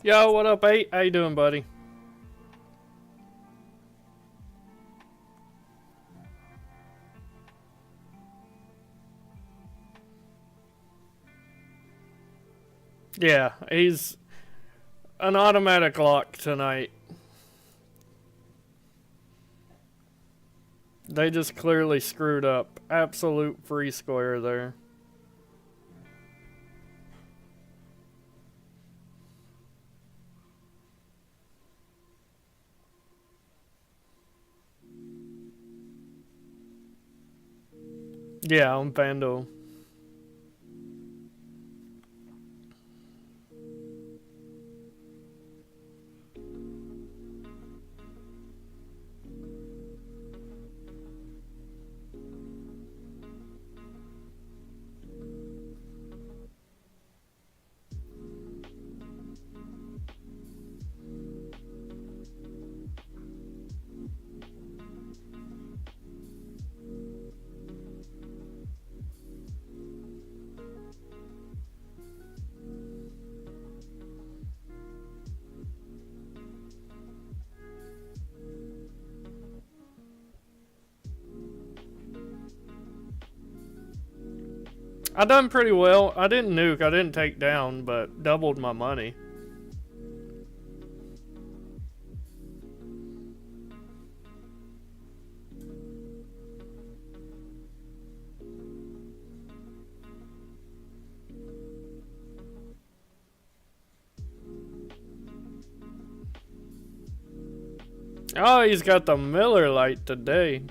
Yo, what up, 8? How you doing, buddy? Yeah, he's an automatic lock tonight. They just clearly screwed up. Absolute free square there. Yeah, on FanDuel. I done pretty well. I didn't nuke, I didn't take down, but doubled my money. Oh, he's got the Miller Lite today.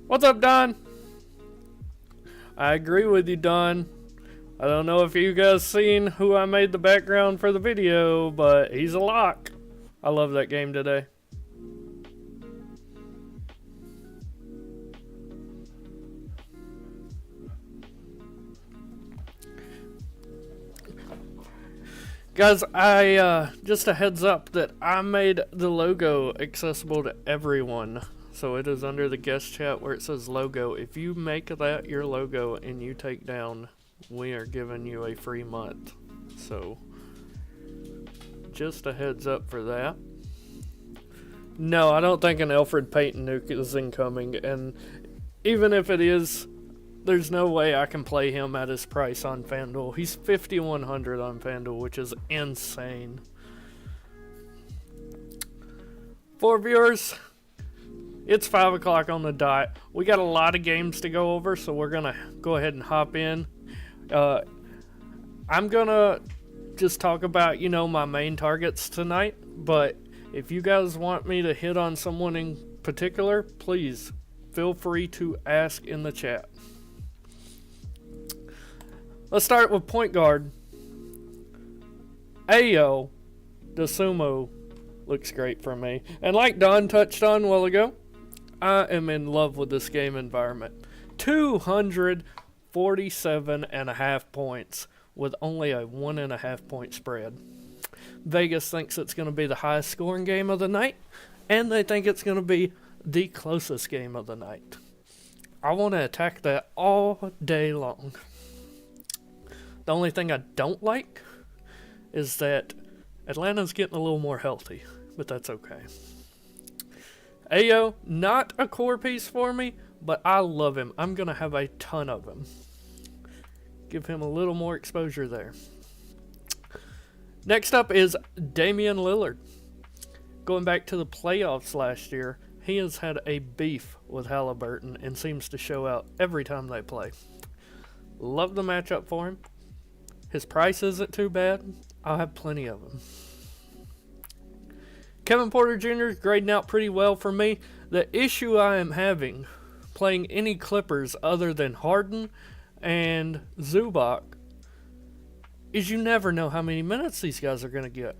What's up, Don? I agree with you, Don. I don't know if you guys seen who I made the background for the video, but he's a lock. I love that game today. Guys, just a heads up that I made the logo accessible to everyone. So it is under the guest chat where it says logo. If you make that your logo and you take down, we are giving you a free month. So just a heads up for that. No, I don't think an Alfred Payton nuke is incoming. And even if it is, there's no way I can play him at his price on FanDuel. He's 5,100 on FanDuel, which is insane. For viewers, it's 5 o'clock on the dot. We got a lot of games to go over, so we're going to go ahead and hop in. I'm going to just talk about, my main targets tonight. But if you guys want me to hit on someone in particular, please feel free to ask in the chat. Let's start with point guard. Ayo DeSumo looks great for me. And like Don touched on a while ago, I am in love with this game environment. 247.5 points with only a 1.5 point spread. Vegas thinks it's going to be the highest scoring game of the night, and they think it's going to be the closest game of the night. I want to attack that all day long. The only thing I don't like is that Atlanta's getting a little more healthy, but that's okay. Ayo, not a core piece for me, but I love him. I'm going to have a ton of him. Give him a little more exposure there. Next up is Damian Lillard. Going back to the playoffs last year, he has had a beef with Halliburton and seems to show out every time they play. Love the matchup for him. His price isn't too bad. I'll have plenty of him. Kevin Porter Jr. is grading out pretty well for me. The issue I am having playing any Clippers other than Harden and Zubac is you never know how many minutes these guys are going to get.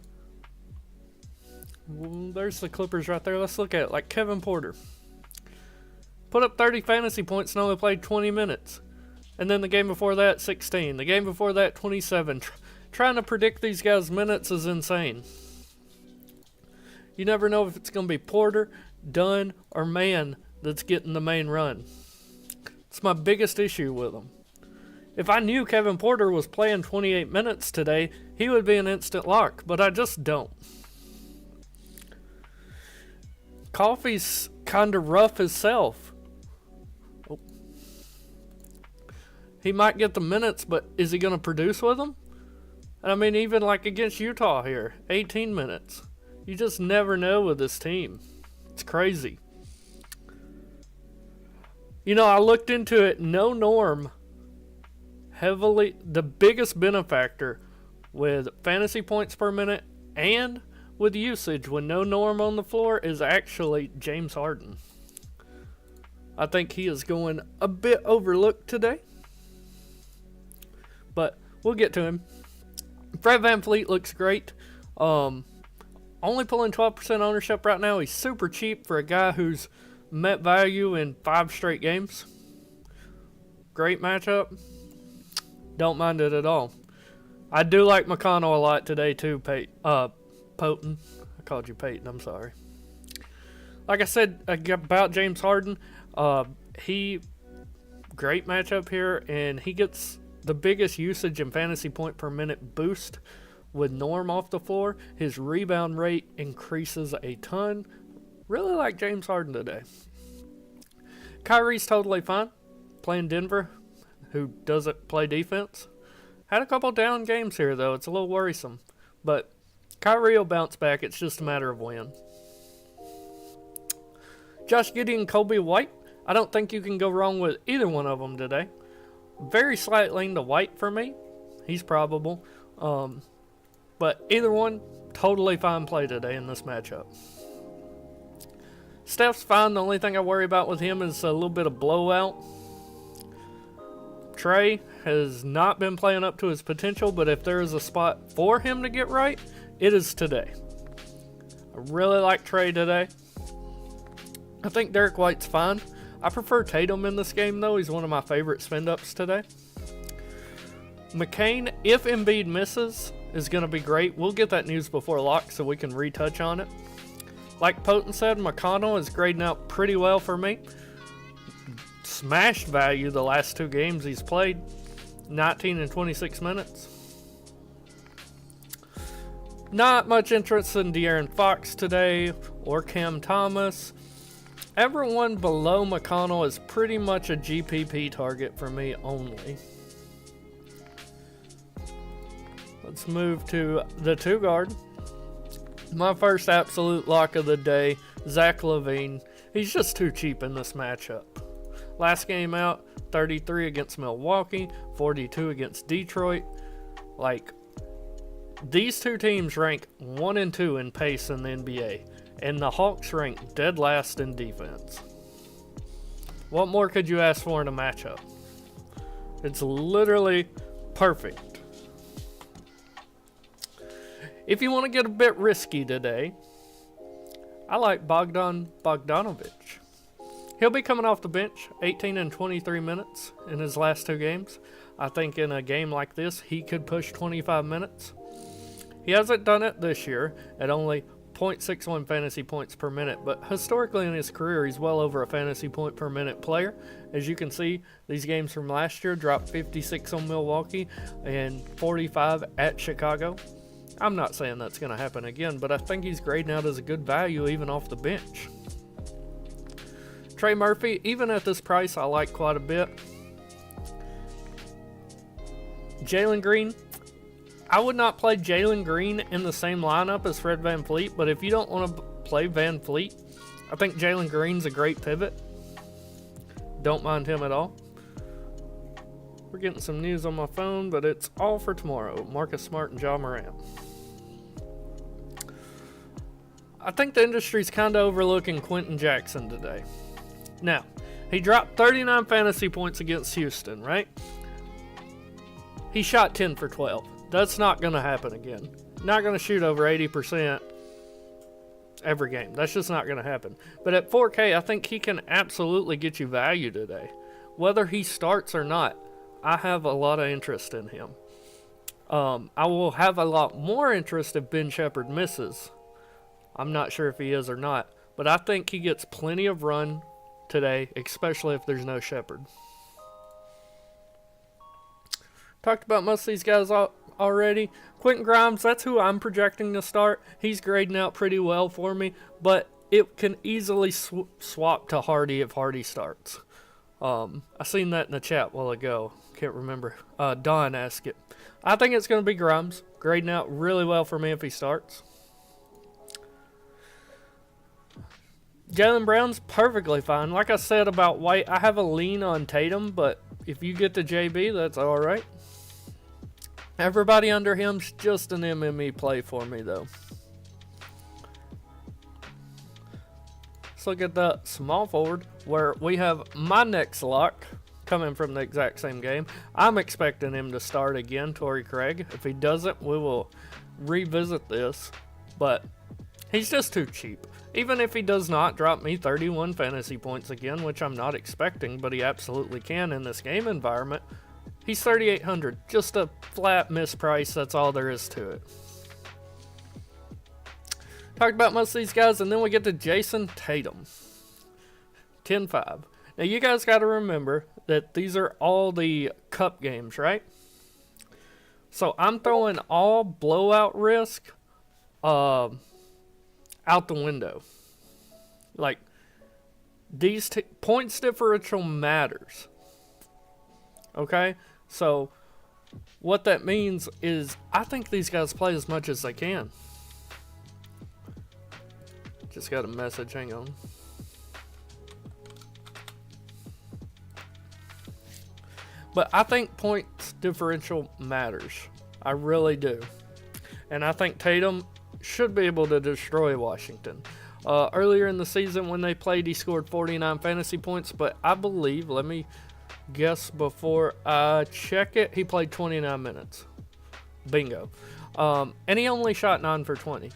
Well, there's the Clippers right there. Let's look at it. Like Kevin Porter. Put up 30 fantasy points and only played 20 minutes. And then the game before that, 16. The game before that, 27. Trying to predict these guys' minutes is insane. You never know if it's going to be Porter, Dunn, or Mann that's getting the main run. It's my biggest issue with them. If I knew Kevin Porter was playing 28 minutes today, he would be an instant lock, but I just don't. Coffey's kind of rough himself. Oh. He might get the minutes, but is he going to produce with them? And I mean, even like against Utah here, 18 minutes. You just never know with this team. It's crazy. You know, I looked into it. No Norm, heavily the biggest benefactor with fantasy points per minute and with usage with no Norm on the floor is actually James Harden. I think he is going a bit overlooked today, but we'll get to him. Fred VanVleet looks great. Only pulling 12% ownership right now. He's super cheap for a guy who's met value in 5 straight games. Great matchup. Don't mind it at all. I do like McConnell a lot today too, Poten. I called you Peyton, I'm sorry. Like I said about James Harden, he great matchup here, and he gets the biggest usage and fantasy point per minute boost with Norm off the floor. His rebound rate increases a ton. Really like James Harden today. Kyrie's totally fine playing Denver, who doesn't play defense. Had a couple down games here, though. It's a little worrisome. But Kyrie will bounce back. It's just a matter of when. Josh Giddey and Kobe White. I don't think you can go wrong with either one of them today. Very slight lean to White for me. He's probable. But either one, totally fine play today in this matchup. Steph's fine. The only thing I worry about with him is a little bit of blowout. Trey has not been playing up to his potential, but if there is a spot for him to get right, it is today. I really like Trey today. I think Derek White's fine. I prefer Tatum in this game, though. He's one of my favorite spend-ups today. McCain, if Embiid misses, is going to be great. We'll get that news before lock so we can retouch on it. Like Poten said, McConnell is grading out pretty well for me. Smashed value the last 2 games he's played. 19 and 26 minutes. Not much interest in De'Aaron Fox today or Cam Thomas. Everyone below McConnell is pretty much a GPP target for me only. Let's move to the 2 guard. My first absolute lock of the day, Zach LaVine. He's just too cheap in this matchup. Last game out, 33 against Milwaukee, 42 against Detroit. Like, these 2 teams rank 1 and 2 in pace in the NBA, and the Hawks rank dead last in defense. What more could you ask for in a matchup? It's literally perfect. If you want to get a bit risky today, I like Bogdan Bogdanovic. He'll be coming off the bench, 18 and 23 minutes in his last 2 games. I think in a game like this, he could push 25 minutes. He hasn't done it this year at only 0.61 fantasy points per minute, but historically in his career, he's well over a fantasy point per minute player. As you can see, these games from last year dropped 56 on Milwaukee and 45 at Chicago. I'm not saying that's going to happen again, but I think he's grading out as a good value even off the bench. Trey Murphy, even at this price, I like quite a bit. Jalen Green, I would not play Jalen Green in the same lineup as Fred VanVleet, but if you don't want to play VanVleet, I think Jalen Green's a great pivot. Don't mind him at all. We're getting some news on my phone, but it's all for tomorrow. Marcus Smart and Ja Morant. I think the industry's kind of overlooking Quentin Jackson today. Now, he dropped 39 fantasy points against Houston, right? He shot 10 for 12. That's not going to happen again. Not going to shoot over 80% every game. That's just not going to happen. But at 4K, I think he can absolutely get you value today. Whether he starts or not, I have a lot of interest in him. I will have a lot more interest if Ben Shepherd misses. I'm not sure if he is or not, but I think he gets plenty of run today, especially if there's no Shepherd. Talked about most of these guys already. Quentin Grimes, that's who I'm projecting to start. He's grading out pretty well for me, but it can easily swap to Hardy if Hardy starts. I seen that in the chat a while ago. Can't remember. Don asked it. I think it's going to be Grimes. Grading out really well for me if he starts. Jaylen Brown's perfectly fine. Like I said about White, I have a lean on Tatum, but if you get to JB, that's alright. Everybody under him's just an MME play for me, though. Let's look at the small forward, where we have my next lock coming from the exact same game. I'm expecting him to start again, Torrey Craig. If he doesn't, we will revisit this, but he's just too cheap. Even if he does not drop me 31 fantasy points again, which I'm not expecting, but he absolutely can in this game environment, he's 3,800. Just a flat misprice, that's all there is to it. Talked about most of these guys, and then we get to Jason Tatum. 10-5. Now, you guys got to remember that these are all the cup games, right? So, I'm throwing all blowout risk out the window. Like, these points differential matters. Okay? So, what that means is I think these guys play as much as they can. Just got a message, hang on. But I think points differential matters. I really do. And I think Tatum should be able to destroy Washington. Earlier in the season when they played, he scored 49 fantasy points, but I believe, let me guess before I check it, he played 29 minutes. Bingo. And he only shot 9 for 20.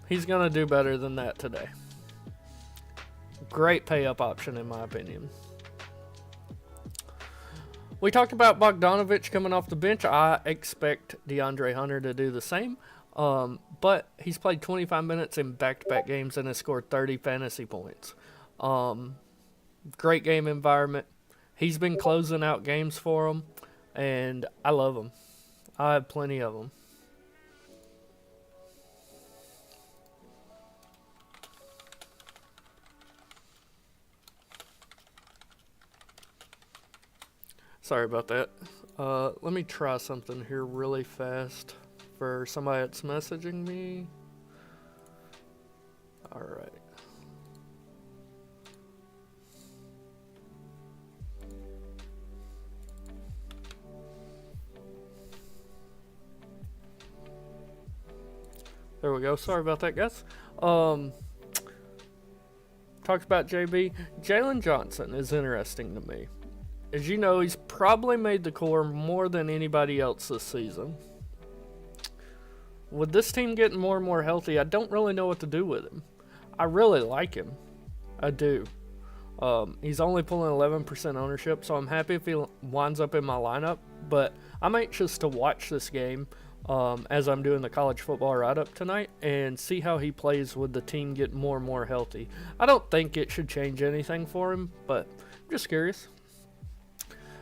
He's going to do better than that today. Great pay-up option in my opinion. We talked about Bogdanovich coming off the bench. I expect DeAndre Hunter to do the same. But he's played 25 minutes in back-to-back games and has scored 30 fantasy points. Great game environment. He's been closing out games for him, and I love him. I have plenty of them. Sorry about that. Let me try something here really fast for somebody that's messaging me. Alright. There we go. Sorry about that, guys. Talked about JB. Jalen Johnson is interesting to me. As you know, he's probably made the core more than anybody else this season. With this team getting more and more healthy, I don't really know what to do with him. I really like him. I do. He's only pulling 11% ownership, so I'm happy if he winds up in my lineup. But I'm anxious to watch this game as I'm doing the college football write-up tonight and see how he plays with the team getting more and more healthy. I don't think it should change anything for him, but I'm just curious.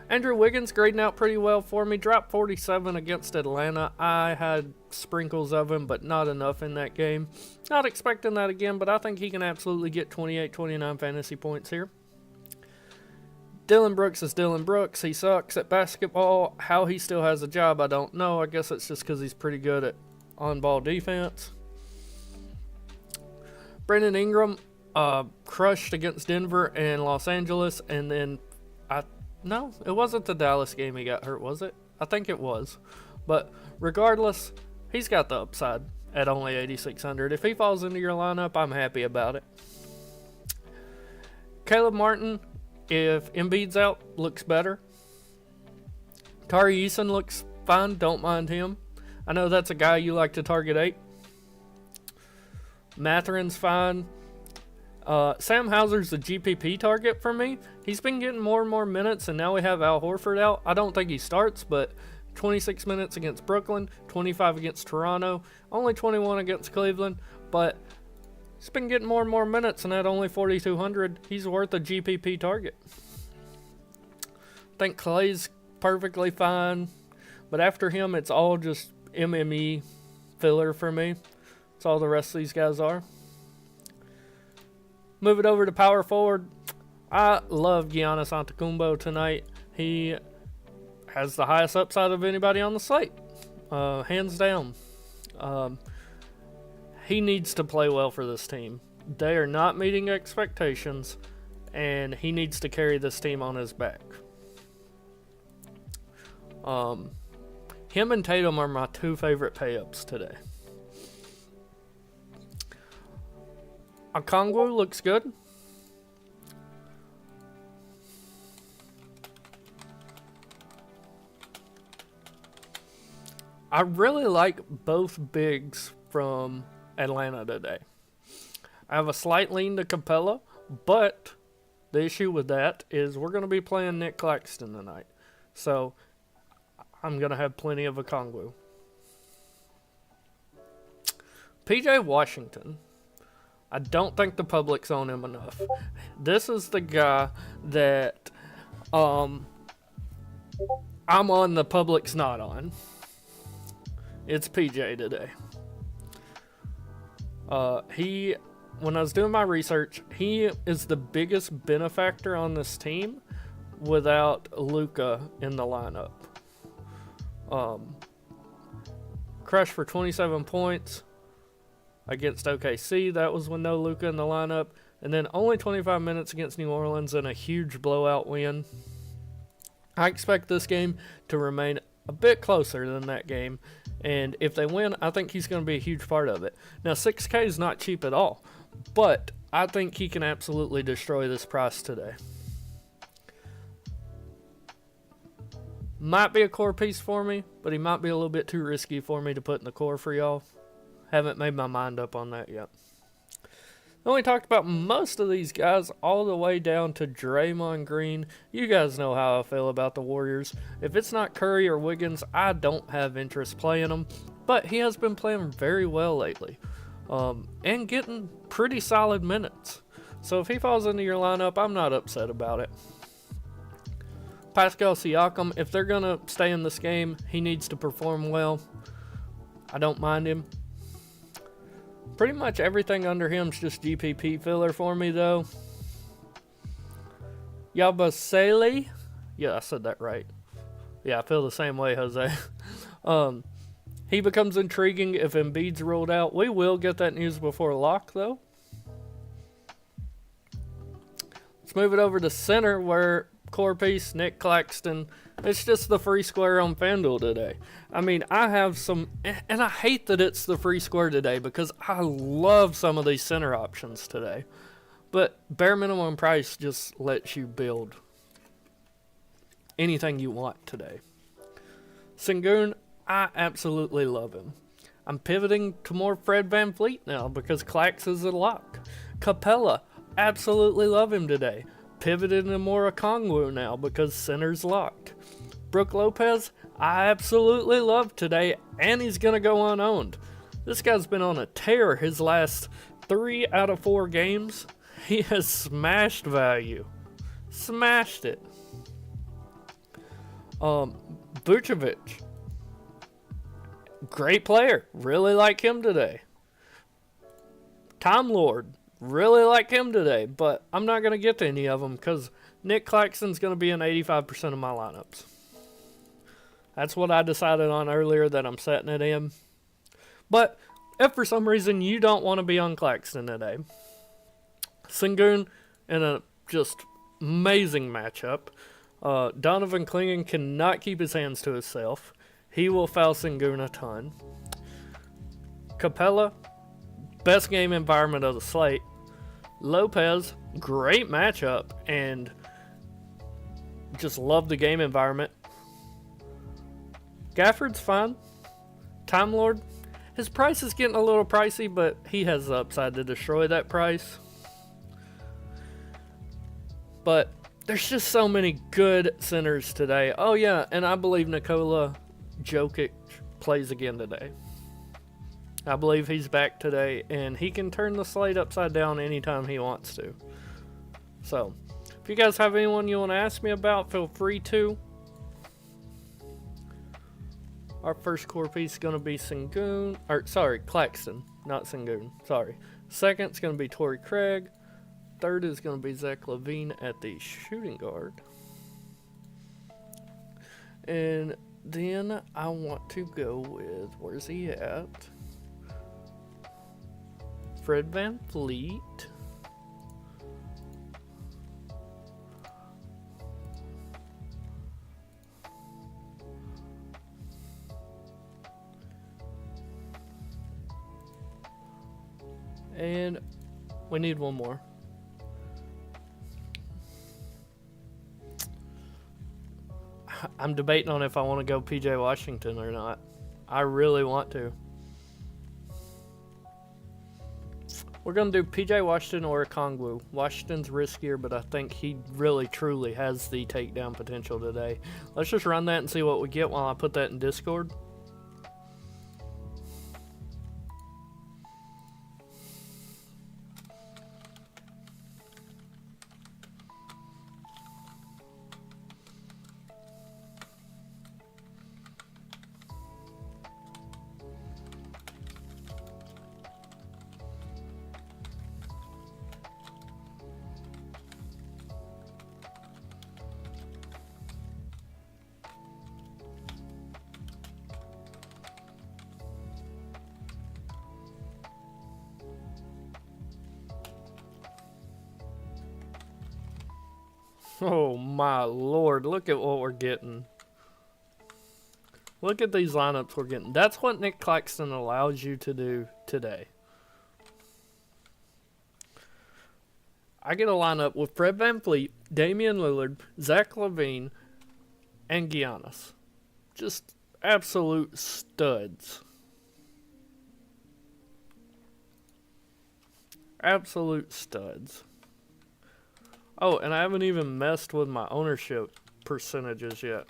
Andrew Wiggins grading out pretty well for me. Dropped 47 against Atlanta. I had sprinkles of him, but not enough in that game. Not expecting that again, but I think he can absolutely get 28, 29 fantasy points here. Dylan Brooks is Dylan Brooks. He sucks at basketball. How he still has a job, I don't know. I guess it's just because he's pretty good at on-ball defense. Brandon Ingram crushed against Denver and Los Angeles, and then no, it wasn't the Dallas game he got hurt, was it? I think it was. But regardless, he's got the upside at only 8,600. If he falls into your lineup, I'm happy about it. Caleb Martin, if Embiid's out, looks better. Tari Eason looks fine. Don't mind him. I know that's a guy you like to target 8. Matherin's fine. Sam Hauser's the GPP target for me. He's been getting more and more minutes, and now we have Al Horford out. I don't think he starts, but 26 minutes against Brooklyn, 25 against Toronto, only 21 against Cleveland, but he's been getting more and more minutes, and at only 4,200, he's worth a GPP target. I think Clay's perfectly fine. But after him, it's all just MME filler for me. That's all the rest of these guys are. Move it over to power forward. I love Giannis Antetokounmpo tonight. He has the highest upside of anybody on the slate, hands down. He needs to play well for this team. They are not meeting expectations, and he needs to carry this team on his back. Him and Tatum are my two favorite pay-ups today. Okongwu looks good. I really like both bigs from Atlanta today. I have a slight lean to Capella, but the issue with that is we're going to be playing Nick Claxton tonight. So I'm going to have plenty of Okongwu. PJ Washington. I don't think the public's on him enough. This is the guy that I'm on, the public's not on. It's PJ today. When I was doing my research, he is the biggest benefactor on this team without Luka in the lineup. Crushed for 27 points against OKC. That was with no Luka in the lineup. And then only 25 minutes against New Orleans and a huge blowout win. I expect this game to remain a bit closer than that game. And if they win, I think he's going to be a huge part of it. Now, 6K is not cheap at all. But I think he can absolutely destroy this price today. Might be a core piece for me, but he might be a little bit too risky for me to put in the core for y'all. Haven't made my mind up on that yet. Then we talked about most of these guys all the way down to Draymond Green. You guys know how I feel about the Warriors. If it's not Curry or Wiggins, I don't have interest playing him. But he has been playing very well lately. And getting pretty solid minutes. So if he falls into your lineup, I'm not upset about it. Pascal Siakam, if they're going to stay in this game, he needs to perform well. I don't mind him. Pretty much everything under him is just GPP filler for me, though. Yabusele. Yeah, I said that right. Yeah, I feel the same way, Jose. He becomes intriguing if Embiid's ruled out. We will get that news before lock, though. Let's move it over to center, where core piece, Nick Claxton. It's just the free square on FanDuel today. I mean, I have some, and I hate that it's the free square today because I love some of these center options today. But bare minimum price just lets you build anything you want today. Sengun, I absolutely love him. I'm pivoting to more Fred VanVleet now because Clax is a lock. Capella, absolutely love him today. Pivoted to more Okongwu now because center's locked. Brook Lopez, I absolutely love today, and he's going to go unowned. This guy's been on a tear his last 3 out of 4 games. He has smashed value. Smashed it. Vucevic, great player. Really like him today. Time Lord, really like him today, but I'm not going to get to any of them because Nick Claxton's going to be in 85% of my lineups. That's what I decided on earlier that I'm setting it in. But if for some reason you don't want to be on Claxton today, Sengun in a just amazing matchup. Donovan Clingan cannot keep his hands to himself. He will foul Sengun a ton. Capella, best game environment of the slate. Lopez, great matchup, and just love the game environment. Gafford's fine. Time Lord, his price is getting a little pricey, but he has the upside to destroy that price. But there's just so many good centers today. Oh yeah, and I believe Nikola Jokic plays again today. I believe he's back today, and he can turn the slate upside down anytime he wants to. So, if you guys have anyone you want to ask me about, feel free to. Our first core piece is going to be Sengun, or sorry, Claxton, not Sengun, sorry. Second's going to be Torrey Craig. Third is going to be Zach Levine at the shooting guard. And then I want to go with, where's he at? Fred VanVleet. And we need one more. I'm debating on if I want to go PJ Washington or not. I really want to. We're going to do PJ Washington or Okongwu. Washington's riskier, but I think he really truly has the takedown potential today. Let's just run that and see what we get while I put that in Discord. Oh my lord, look at what we're getting. Look at these lineups we're getting. That's what Nick Claxton allows you to do today. I get a lineup with Fred VanVleet, Damian Lillard, Zach Levine, and Giannis. Just absolute studs. Absolute studs. Oh, and I haven't even messed with my ownership percentages yet.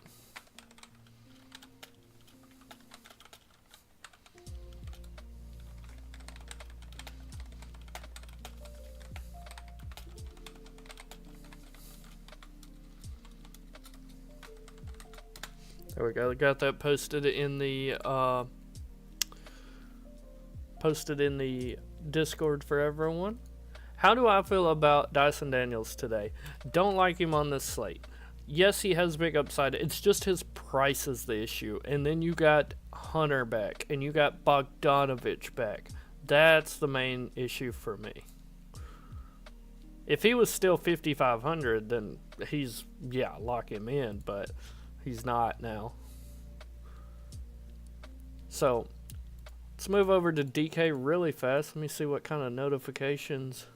There we go. Got that posted in the Discord for everyone. How do I feel about Dyson Daniels today? Don't like him on this slate. Yes, he has big upside. It's just his price is the issue. And then you got Hunter back, and you got Bogdanovich back. That's the main issue for me. If he was still 5,500, then he's, yeah, lock him in, but he's not now. So, let's move over to DK really fast. Let me see what kind of notifications.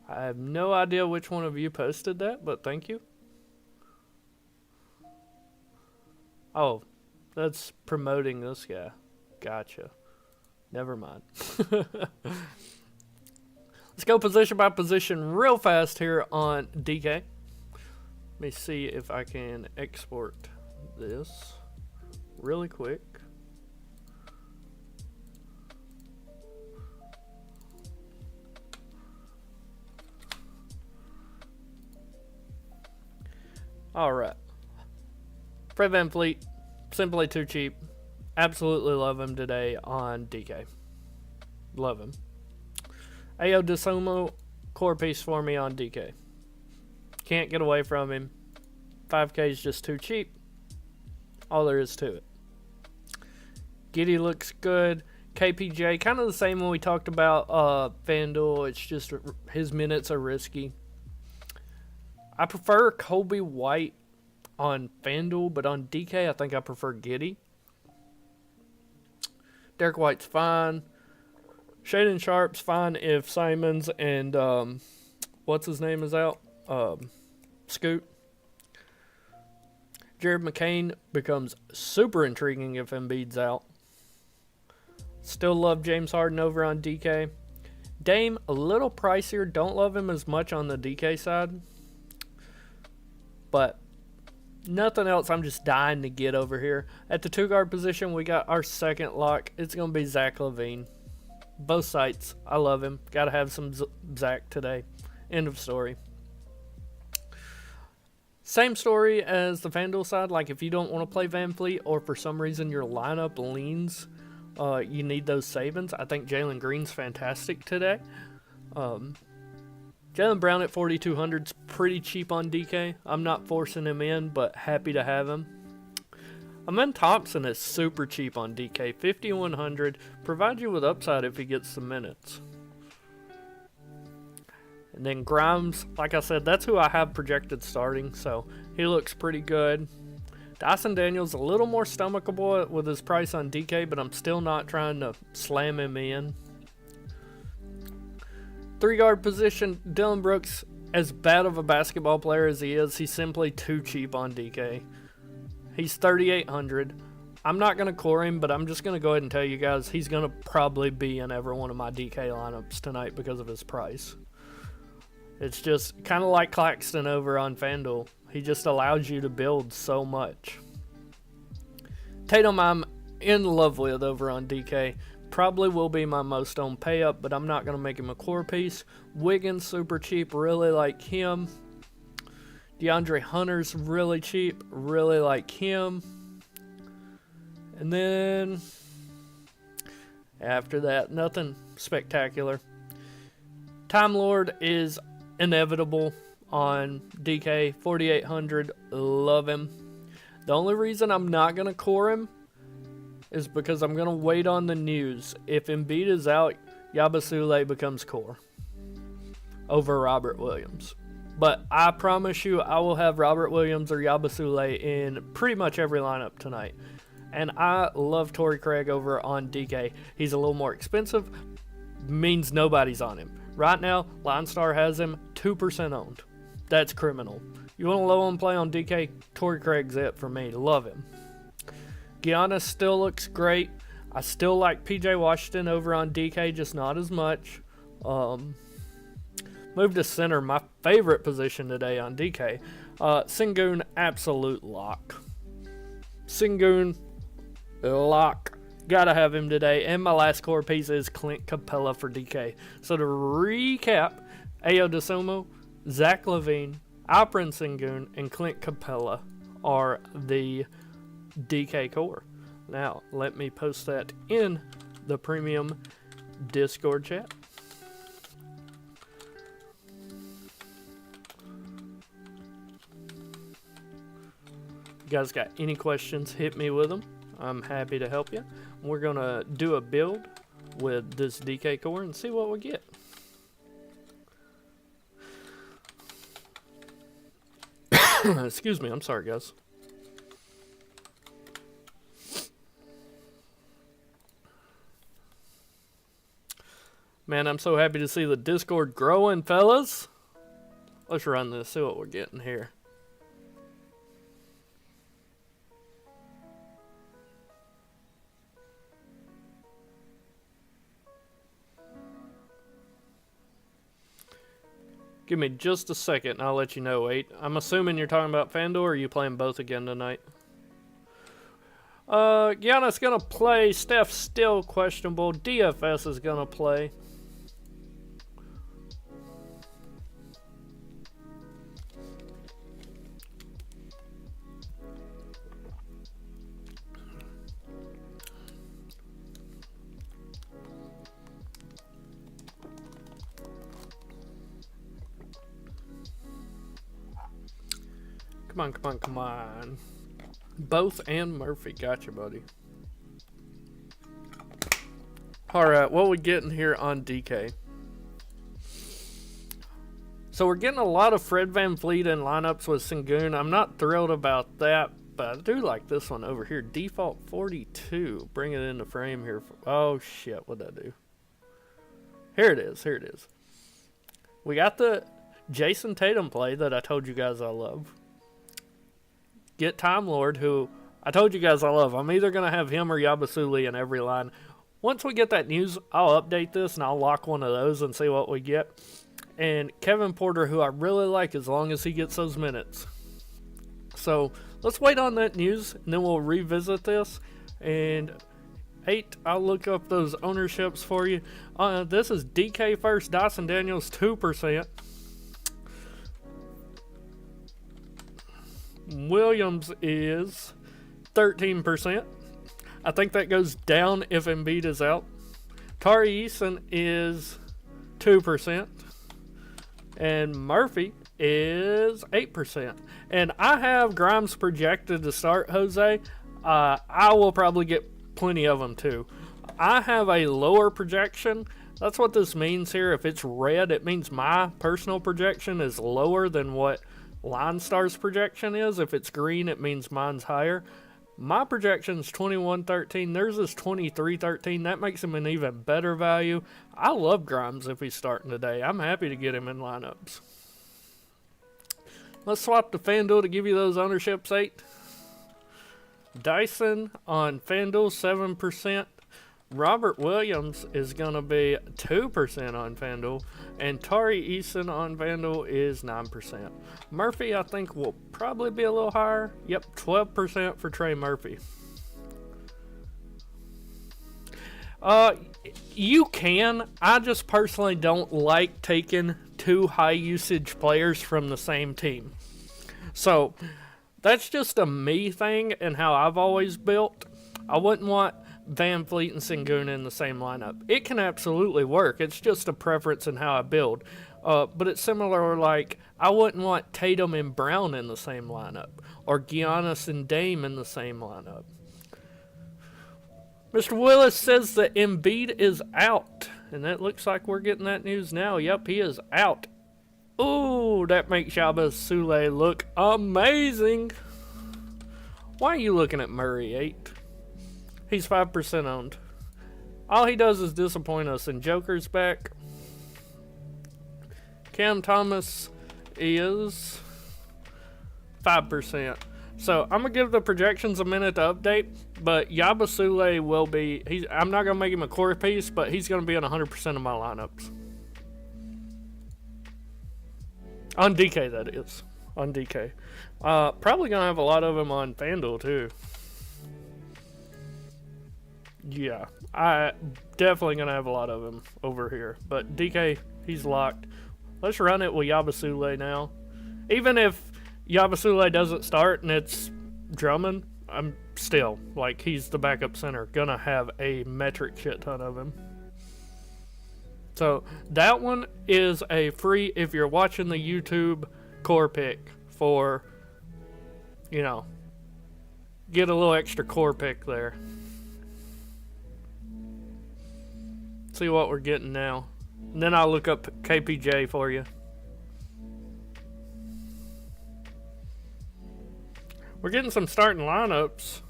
I have no idea which one of you posted that, but thank you. Oh, that's promoting this guy. Gotcha. Never mind. Let's go position by position real fast here on DK. Let me see if I can export this really quick. Alright. Fred VanVleet, simply too cheap. Absolutely love him today on DK. Love him. Ayo Dosunmu, core piece for me on DK. Can't get away from him. 5K is just too cheap. All there is to it. Giddey looks good. KPJ, kind of the same when we talked about FanDuel. It's just his minutes are risky. I prefer Kobe White on FanDuel, but on DK, I think I prefer Giddey. Derek White's fine. Shaden Sharp's fine if Simons and what's his name is out. Scoot. Jared McCain becomes super intriguing if Embiid's out. Still love James Harden over on DK. Dame, a little pricier. Don't love him as much on the DK side. But nothing else I'm just dying to get over here. At the 2-guard position, we got our second lock. It's going to be Zach Levine. Both sites. I love him. Got to have some Zach today. End of story. Same story as the FanDuel side. Like if you don't want to play Van Fleet or for some reason your lineup leans, you need those savings. I think Jalen Green's fantastic today. Jalen Brown at 4,200 is pretty cheap on DK. I'm not forcing him in, but happy to have him. Amen Thompson is super cheap on DK, 5,100. Provides you with upside if he gets some minutes. And then Grimes, like I said, that's who I have projected starting, so he looks pretty good. Dyson Daniels a little more stomachable with his price on DK, but I'm still not trying to slam him in. 3-guard position, Dylan Brooks, as bad of a basketball player as he is, he's simply too cheap on DK. He's 3,800. I'm not going to core him, but I'm just going to go ahead and tell you guys he's going to probably be in every one of my DK lineups tonight because of his price. It's just kind of like Claxton over on FanDuel. He just allows you to build so much. Tatum I'm in love with over on DK. Probably will be my most owned pay up, but I'm not going to make him a core piece. Wiggins super cheap, really like him. DeAndre Hunter's really cheap, really like him. And then after that, nothing spectacular. Time Lord is inevitable on DK, 4,800, love him. The only reason I'm not going to core him is because I'm going to wait on the news. If Embiid is out, Yabasule becomes core over Robert Williams. But I promise you, I will have Robert Williams or Yabasule in pretty much every lineup tonight. And I love Torrey Craig over on DK. He's a little more expensive, means nobody's on him. Right now, LineStar has him 2% owned. That's criminal. You want a low-owned play on DK? Torrey Craig's it for me. Love him. Giannis still looks great. I still like PJ Washington over on DK, just not as much. Move to center, my favorite position today on DK. Sengun, absolute lock. Sengun, lock. Gotta have him today. And my last core piece is Clint Capella for DK. So to recap, Ayo Dosunmu, Zach LaVine, Alperen Sengun, and Clint Capella are the DK core. Now, let me post that in the premium Discord chat. You guys got any questions, hit me with them. I'm happy to help you. We're going to do a build with this DK core and see what we get. Excuse me, I'm sorry, guys. Man, I'm so happy to see the Discord growing, fellas. Let's run this, see what we're getting here. Give me just a second and I'll let you know. Wait, I'm assuming you're talking about FanDuel, or are you playing both again tonight? Giannis gonna play. Steph still questionable. DFS is gonna play. Come on, come on, come on. Both and Murphy. Gotcha, buddy. Alright, what we getting here on DK? So we're getting a lot of Fred VanVleet in lineups with Sengun. I'm not thrilled about that, but I do like this one over here. Default 42. Bring it into frame here. Oh, shit. What'd that do? Here it is. Here it is. We got the Jason Tatum play that I told you guys I love. Get Time Lord, who I told you guys I love. I'm either going to have him or Yabasule in every line. Once we get that news, I'll update this and I'll lock one of those and see what we get. And Kevin Porter, who I really like as long as he gets those minutes. So let's wait on that news and then we'll revisit this. And 8, I'll look up those ownerships for you. This is DK first, Dyson Daniels 2%. Williams is 13%. I think that goes down if Embiid is out. Tari Eason is 2%. And Murphy is 8%. And I have Grimes projected to start, Jose. I will probably get plenty of them too. I have a lower projection. That's what this means here. If it's red, it means my personal projection is lower than what Line Star's projection is. If it's green, it means mine's higher. My projection is 21-13. Theirs is 23-13. That makes him an even better value. I love Grimes if he's starting today. I'm happy to get him in lineups. Let's swap to FanDuel to give you those ownerships, 8. Dyson on FanDuel, 7%. Robert Williams is going to be 2% on FanDuel. And Tari Eason on FanDuel is 9%. Murphy, I think, will probably be a little higher. Yep, 12% for Trey Murphy. You can. I just personally don't like taking 2 high usage players from the same team. So, that's just a me thing and how I've always built. I wouldn't want Van Fleet and Sengun in the same lineup. It can absolutely work. It's just a preference in how I build. But it's similar, like, I wouldn't want Tatum and Brown in the same lineup. Or Giannis and Dame in the same lineup. Mr. Willis says that Embiid is out. And that looks like we're getting that news now. Yep, he is out. Ooh, that makes Yaba Sule look amazing. Why are you looking at Murray, 8? He's 5% owned. All he does is disappoint us. And Joker's back. Cam Thomas is 5%. So I'm going to give the projections a minute to update. But Yaba Sule will be... I'm not going to make him a core piece, but he's going to be on 100% of my lineups. On DK, that is. On DK. Probably going to have a lot of them on FanDuel, too. Yeah, I definitely going to have a lot of them over here. But DK, he's locked. Let's run it with Yaba Sule now. Even if Yaba Sule doesn't start and it's Drummond, I'm still, like, he's the backup center. Going to have a metric shit ton of him. So, that one is a free, if you're watching the YouTube core pick for, you know, get a little extra core pick there. See what we're getting now. And then I'll look up KPJ for you. We're getting some starting lineups.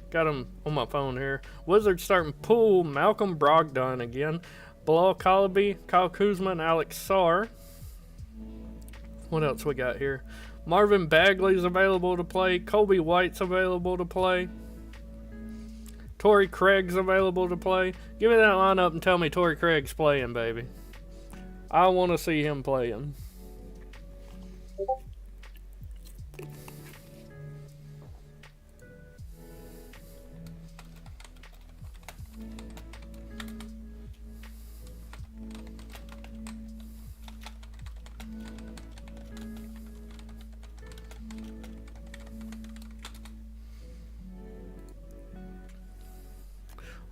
Got them on my phone here. Wizards starting Poole, Malcolm Brogdon again. Bilal Calabi, Kyle Kuzma, and Alex Sarr. What else we got here? Marvin Bagley's available to play. Kobe White's available to play. Torrey Craig's available to play. Give me that lineup and tell me Torrey Craig's playing, baby. I want to see him playing.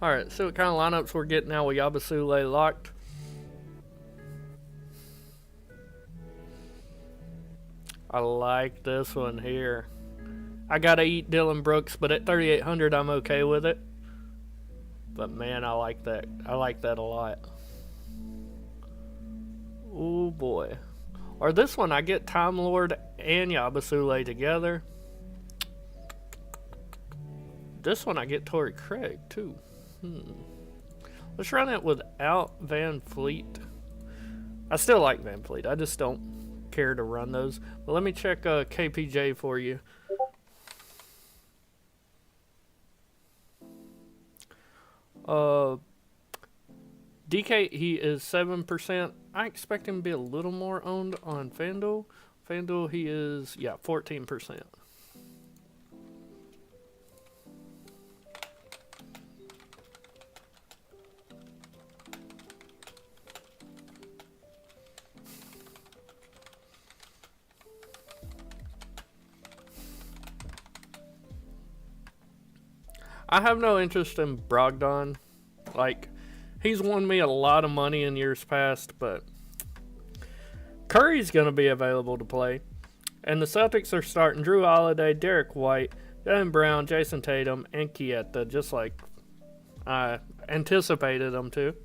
Alright, so what kind of lineups we're getting now with Yaba Sule locked. I like this one here. I gotta eat Dylan Brooks, but at 3,800 I'm okay with it. But man, I like that. I like that a lot. Oh boy. Or this one, I get Time Lord and Yaba Sule together. This one I get Torrey Craig too. Let's run it without Van Fleet. I still like Van Fleet. I just don't care to run those. But let me check KPJ for you. DK, he is 7%. I expect him to be a little more owned on FanDuel. FanDuel, he is, 14%. I have no interest in Brogdon. Like, he's won me a lot of money in years past, but Curry's going to be available to play. And the Celtics are starting Drew Holiday, Derek White, Jaylen Brown, Jason Tatum, and Kieta, just like I anticipated them to.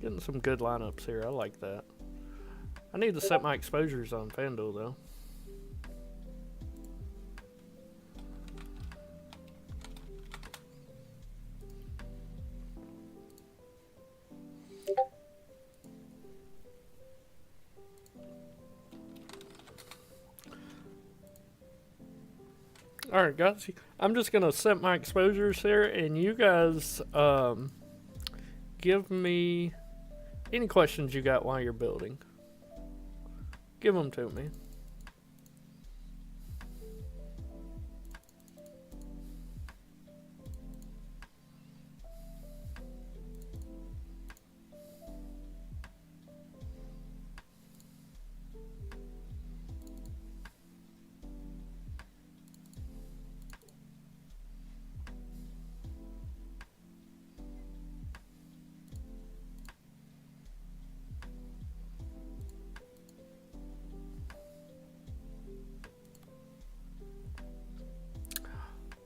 Getting some good lineups here. I like that. I need to set my exposures on FanDuel, though. Alright, guys. I'm just going to set my exposures here, and you guys give me any questions you got while you're building. Give them to me.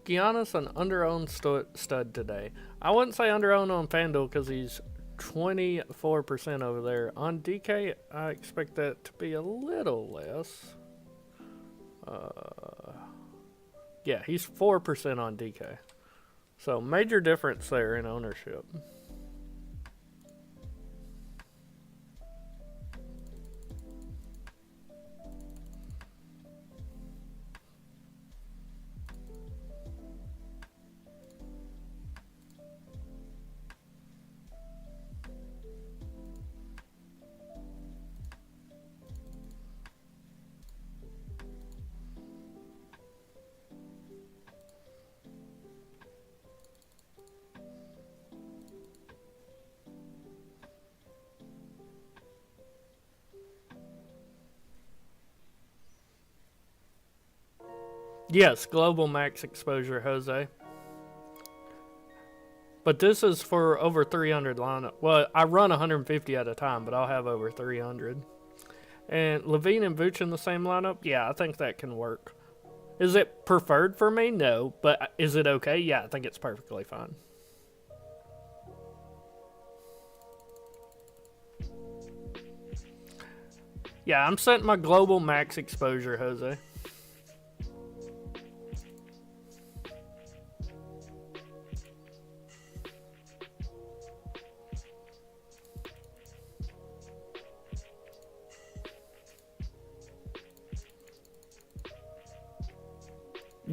Giannis an under-owned stud today. I wouldn't say under-owned on FanDuel because he's 24% over there. On DK, I expect that to be a little less. Yeah, he's 4% on DK. So major difference there in ownership. Yes, global max exposure, Jose. But this is for over 300 lineup. Well, I run 150 at a time, but I'll have over 300. And Levine and Vooch in the same lineup? Yeah, I think that can work. Is it preferred for me? No. But is it okay? Yeah, I think it's perfectly fine. Yeah, I'm setting my global max exposure, Jose.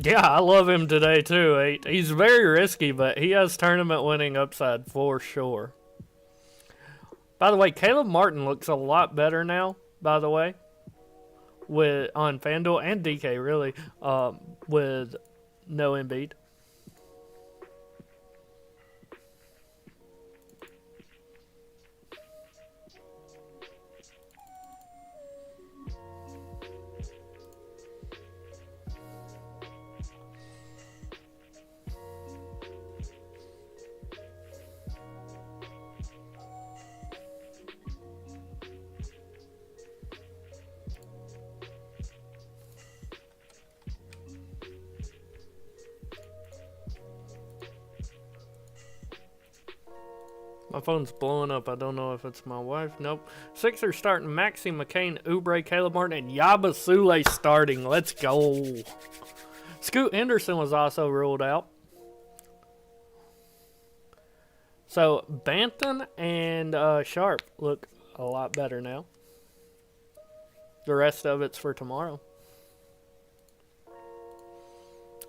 Yeah, I love him today too. He's very risky, but he has tournament winning upside for sure. By the way, Caleb Martin looks a lot better now, by the way, on FanDuel and DK really, with no Embiid. My phone's blowing up. I don't know if it's my wife. Nope. Sixers starting Maxi, McCain, Oubre, Caleb Martin, and Yaba Sule starting. Let's go. Scoot Henderson was also ruled out. So Banton and Sharp look a lot better now. The rest of it's for tomorrow.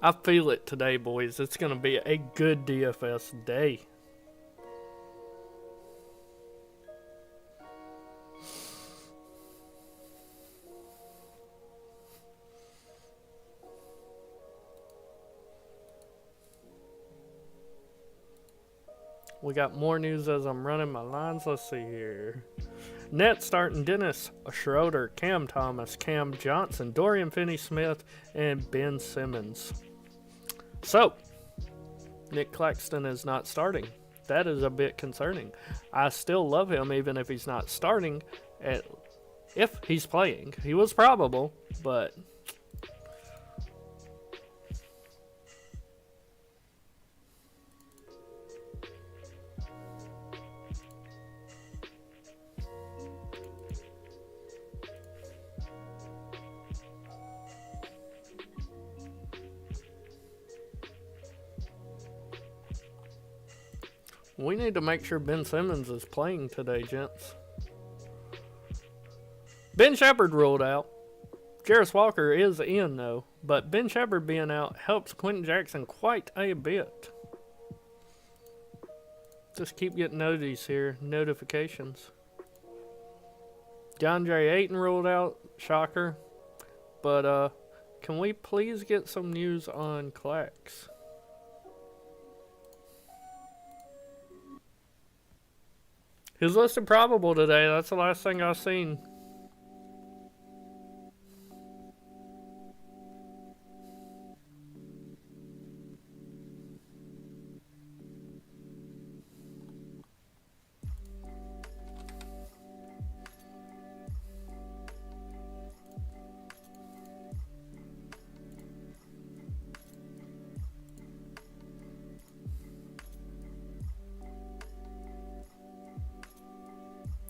I feel it today, boys. It's going to be a good DFS day. We got more news as I'm running my lines. Let's see here. Net starting Dennis Schroeder, Cam Thomas, Cam Johnson, Dorian Finney-Smith, and Ben Simmons. So, Nick Claxton is not starting. That is a bit concerning. I still love him even if he's not starting. If he's playing. He was probable, but... we need to make sure Ben Simmons is playing today, gents. Ben Shepard ruled out. Jarris Walker is in, though. But Ben Shepard being out helps Quentin Jackson quite a bit. Just keep getting notifications. DeAndre Ayton ruled out. Shocker. But, can we please get some news on Clax? He's listed probable today. That's the last thing I've seen.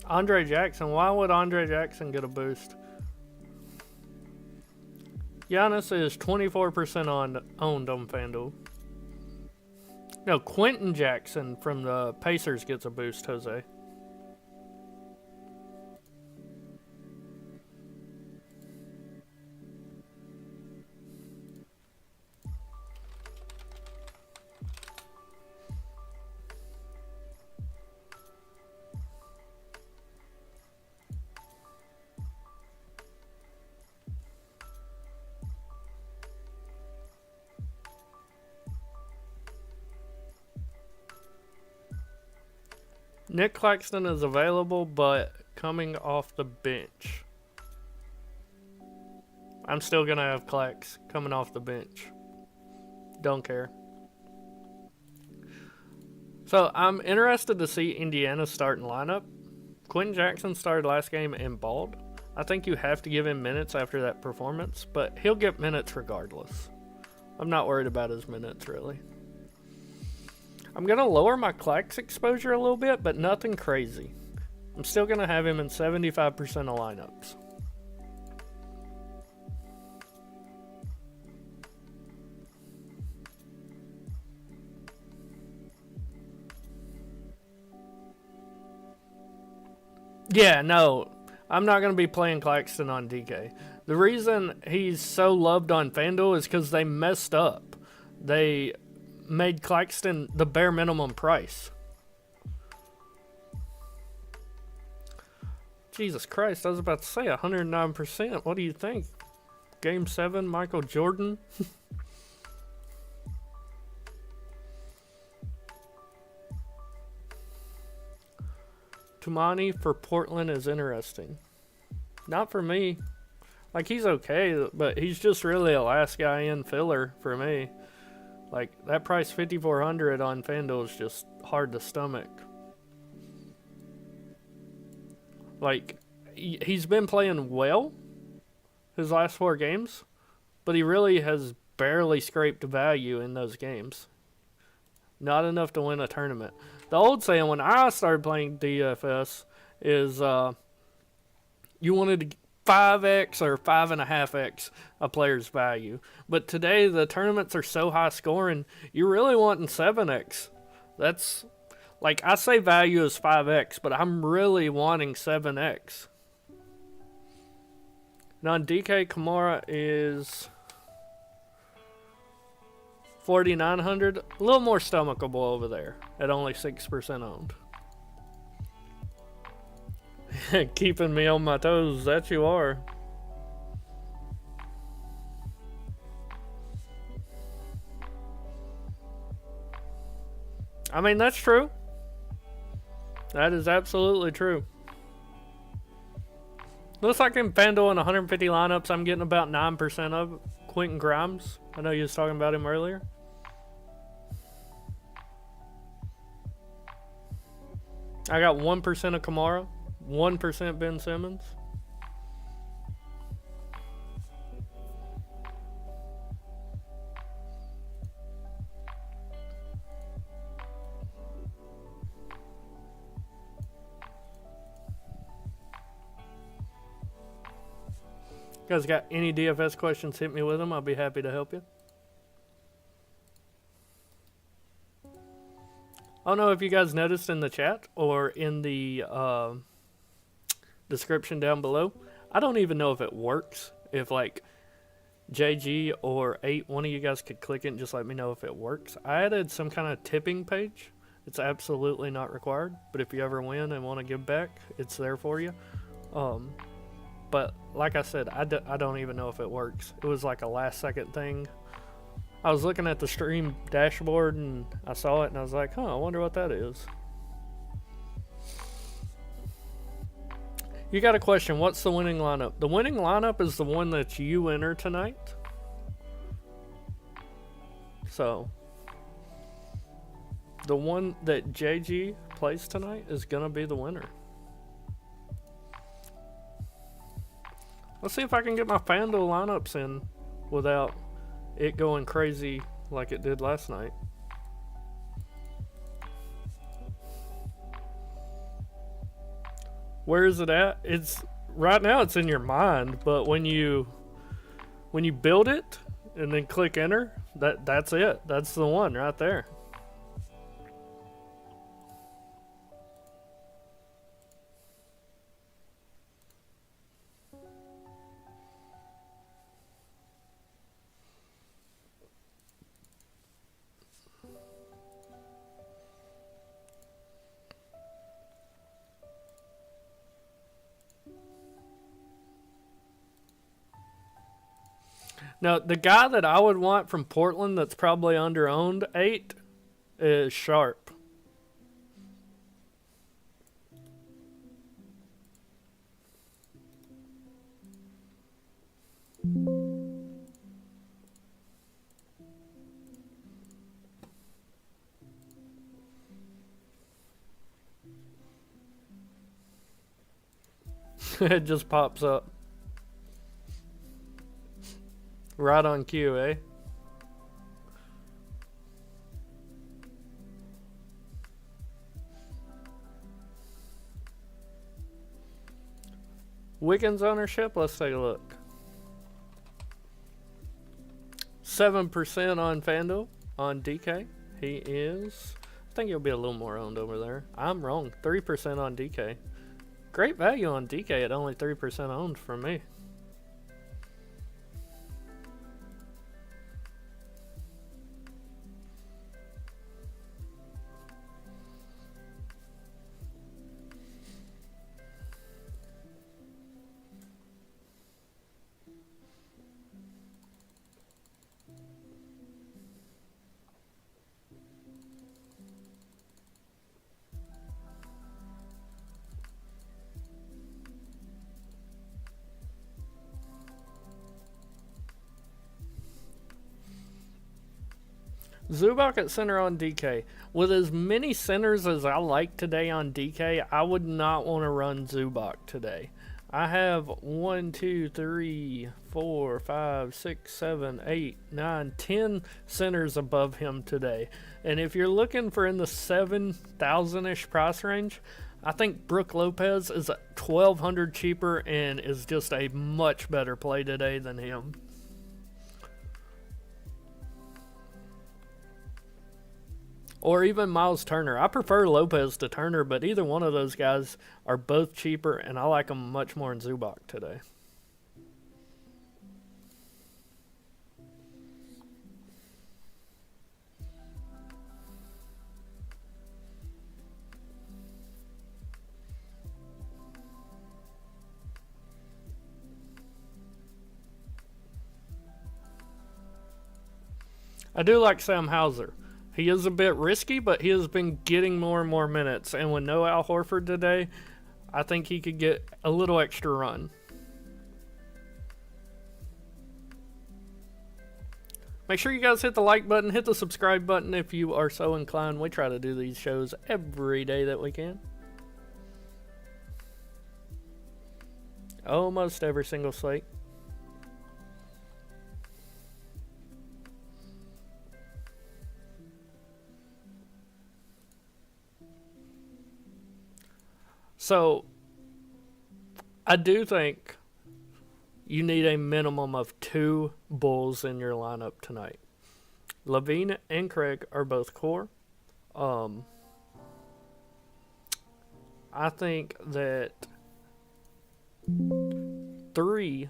Andre Jackson. Why would Andre Jackson get a boost? Giannis is 24% owned on FanDuel. No, Quentin Jackson from the Pacers gets a boost, Jose. Nick Claxton is available, but coming off the bench. I'm still going to have Clax coming off the bench. Don't care. So, I'm interested to see Indiana's starting lineup. Quentin Jackson started last game and balled. I think you have to give him minutes after that performance, but he'll get minutes regardless. I'm not worried about his minutes, really. I'm going to lower my Clax exposure a little bit, but nothing crazy. I'm still going to have him in 75% of lineups. Yeah, no, I'm not going to be playing Claxton on DK. The reason he's so loved on FanDuel is because they messed up. They made Claxton the bare minimum price. Jesus Christ, I was about to say 109%. What do you think? Game 7, Michael Jordan? Tumani for Portland is interesting. Not for me. Like, he's okay, but he's just really a last guy in filler for me. Like, that price 5,400 on FanDuel is just hard to stomach. Like, he's been playing well his last 4 games, but he really has barely scraped value in those games. Not enough to win a tournament. The old saying when I started playing DFS is you wanted to 5x or 5.5x a player's value. But today the tournaments are so high scoring, you're really wanting 7x. That's, like, I say value is 5x, but I'm really wanting 7x. Now DK Kamara is 4,900. A little more stomachable over there at only 6% owned. Keeping me on my toes, that you are. I mean, that's true. That is absolutely true. Looks like in FanDuel in 150 lineups, I'm getting about 9% of Quentin Grimes. I know you was talking about him earlier. I got 1% of Kamara, 1% Ben Simmons. You guys got any DFS questions, hit me with them. I'll be happy to help you. I don't know if you guys noticed in the chat or in the description down below. I don't even know if it works. If like JG or 8, one of you guys could click it and just let me know if it works. I added some kind of tipping page. It's absolutely not required, but if you ever win and want to give back, it's there for you. But like I said, I don't even know if it works. It was like a last second thing. I was looking at the stream dashboard and I saw it and I was like, I wonder what that is. You got a question, what's the winning lineup? The winning lineup is the one that you enter tonight. So, the one that JG plays tonight is going to be the winner. Let's see if I can get my FanDuel lineups in without it going crazy like it did last night. Where is it at? It's right now it's in your mind, but when you build it and then click enter, that's it. That's the one right there. Now, the guy that I would want from Portland that's probably under-owned 8 is Sharp. It just pops up. Right on cue, eh? Wiggins ownership, let's take a look. 7% on FanDuel. On DK, he is, I think he'll be a little more owned over there. I'm wrong, 3% on DK. Great value on DK at only 3% owned for me. Zubac at center on DK. With as many centers as I like today on DK, I would not want to run Zubac today. I have 1, 2, 3, 4, 5, 6, 7, 8, 9, 10 centers above him today. And if you're looking for in the 7,000-ish price range, I think Brook Lopez is $1,200 cheaper and is just a much better play today than him. Or even Miles Turner. I prefer Lopez to Turner, but either one of those guys are both cheaper, and I like them much more in Zubac today. I do like Sam Hauser. He is a bit risky, but he has been getting more and more minutes. And with no Al Horford today, I think he could get a little extra run. Make sure you guys hit the like button, hit the subscribe button if you are so inclined. We try to do these shows every day that we can. Almost every single slate. So, I do think you need a minimum of 2 Bulls in your lineup tonight. Levine and Craig are both core. I think that 3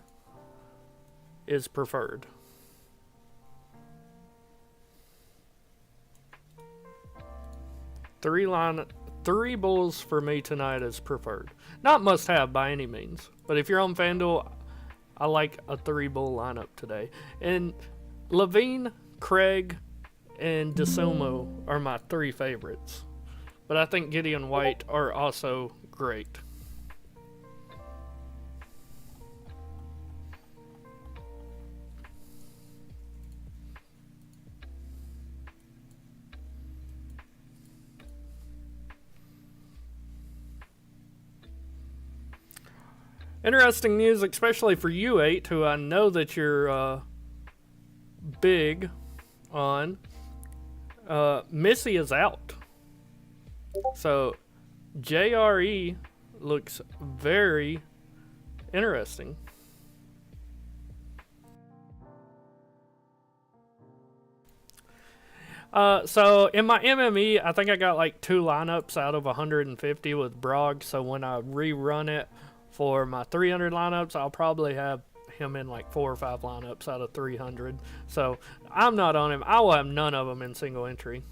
is preferred. Three Bulls for me tonight is preferred. Not must have by any means, but if you're on FanDuel, I like a 3 Bull lineup today. And Levine, Craig, and DeSomo are my 3 favorites. But I think Gideon White are also great. Interesting news, especially for you, 8, who I know that you're big on. Missy is out. So, JRE looks very interesting. So in my MME, I think I got like 2 lineups out of 150 with Brog. So when I rerun it for my 300 lineups, I'll probably have him in like 4 or 5 lineups out of 300. So I'm not on him. I will have none of them in single entry.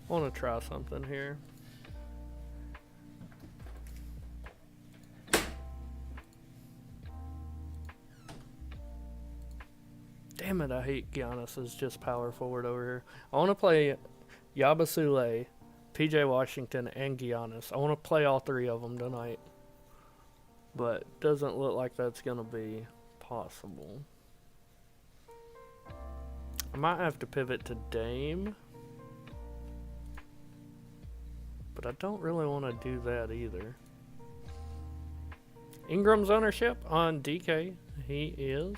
I want to try something here. Damn it, I hate Giannis as just power forward over here. I want to play Yabasule, PJ Washington, and Giannis. I want to play all 3 of them tonight. But doesn't look like that's going to be possible. I might have to pivot to Dame. But I don't really want to do that either. Ingram's ownership on DK. He is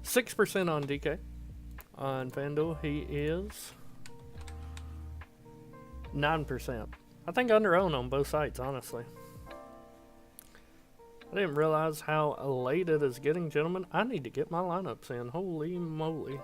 6% on DK. On FanDuel, he is 9%. I think under-owned on both sites, honestly. I didn't realize how late it is getting, gentlemen. I need to get my lineups in. Holy moly.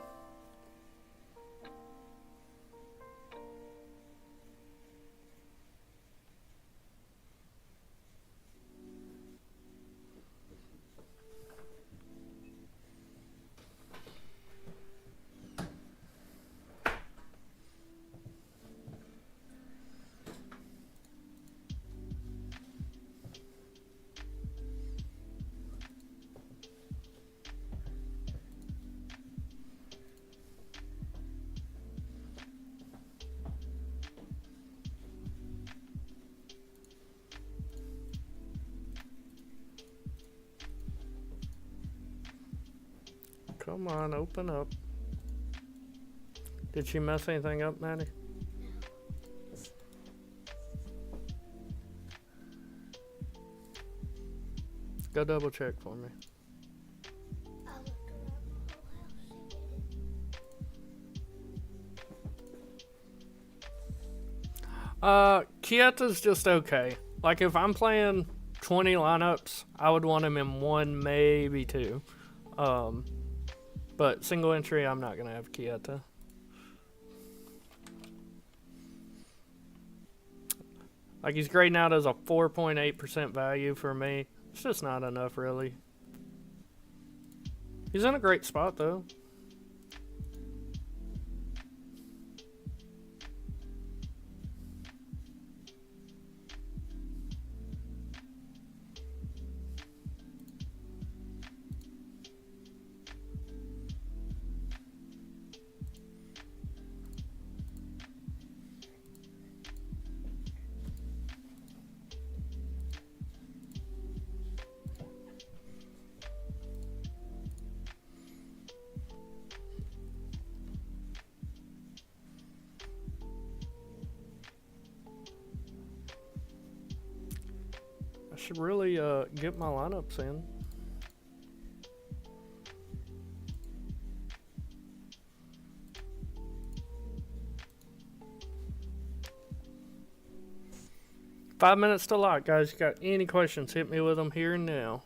Come on, open up. Did she mess anything up, Maddie? Go double check for me. Kieta's just okay. Like if I'm playing 20 lineups, I would want him in one, maybe two. But single entry, I'm not going to have Chieta. Like he's grading out as a 4.8% value for me. It's just not enough, really. He's in a great spot, though. I should really get my lineups in. Five minutes to lock, guys. You got any questions, hit me with them here and now.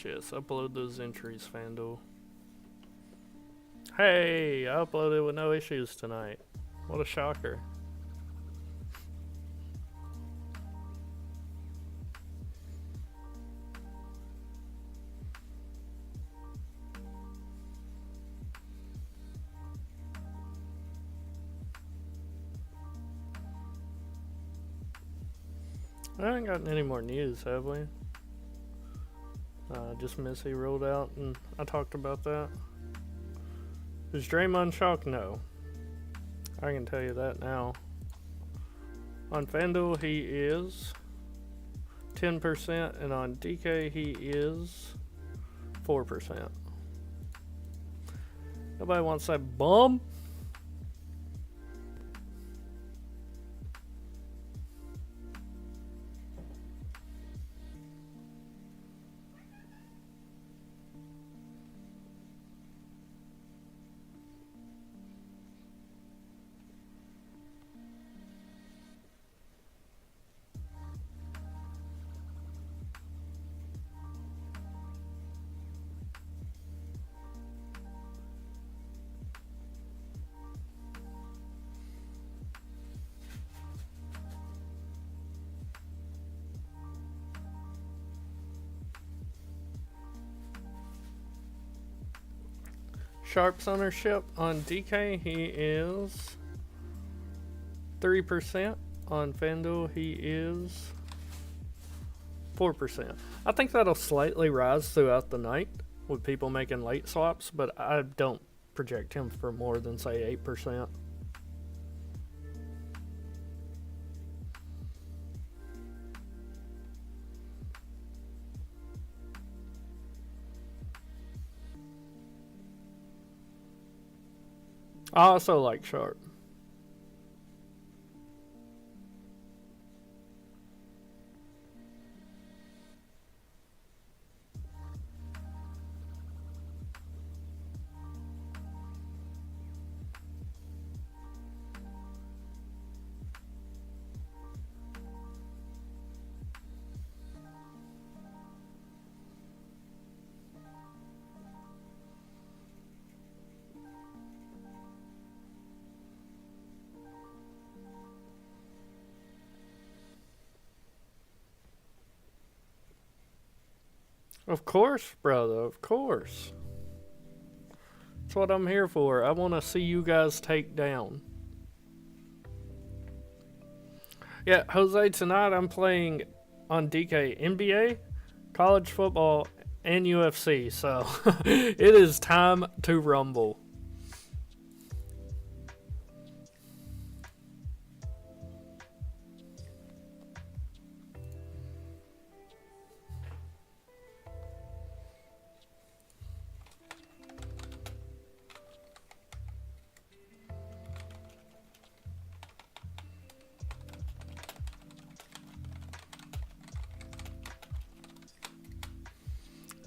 Yes, upload those entries, FanDuel. Hey, I uploaded with no issues tonight. What a shocker. I haven't gotten any more news, have we? Just Missy rolled out, and I talked about that. Is Draymond shocked? No. I can tell you that now. On FanDuel, he is 10%, and on DK, he is 4%. Nobody wants that bum. Sharps ownership on DK, he is 3%. On FanDuel, he is 4%. I think that'll slightly rise throughout the night with people making late swaps, but I don't project him for more than, say, 8%. I also like Sharp. Of course, brother, of course. That's what I'm here for. I want to see you guys take down. Yeah, Jose, tonight I'm playing on DK NBA, college football, and UFC. So it is time to rumble.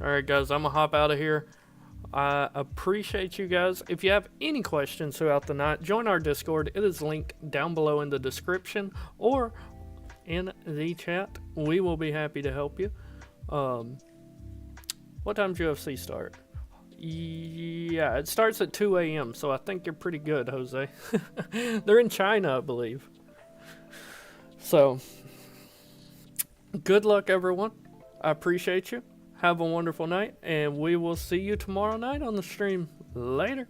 Alright guys, I'm gonna hop out of here. I appreciate you guys. If you have any questions throughout the night, join our Discord. It is linked down below in the description or in the chat. We will be happy to help you. What time's UFC start? Yeah, it starts at 2 a.m., so I think you're pretty good, Jose. They're in China, I believe. So, good luck, everyone. I appreciate you. Have a wonderful night, and we will see you tomorrow night on the stream. Later.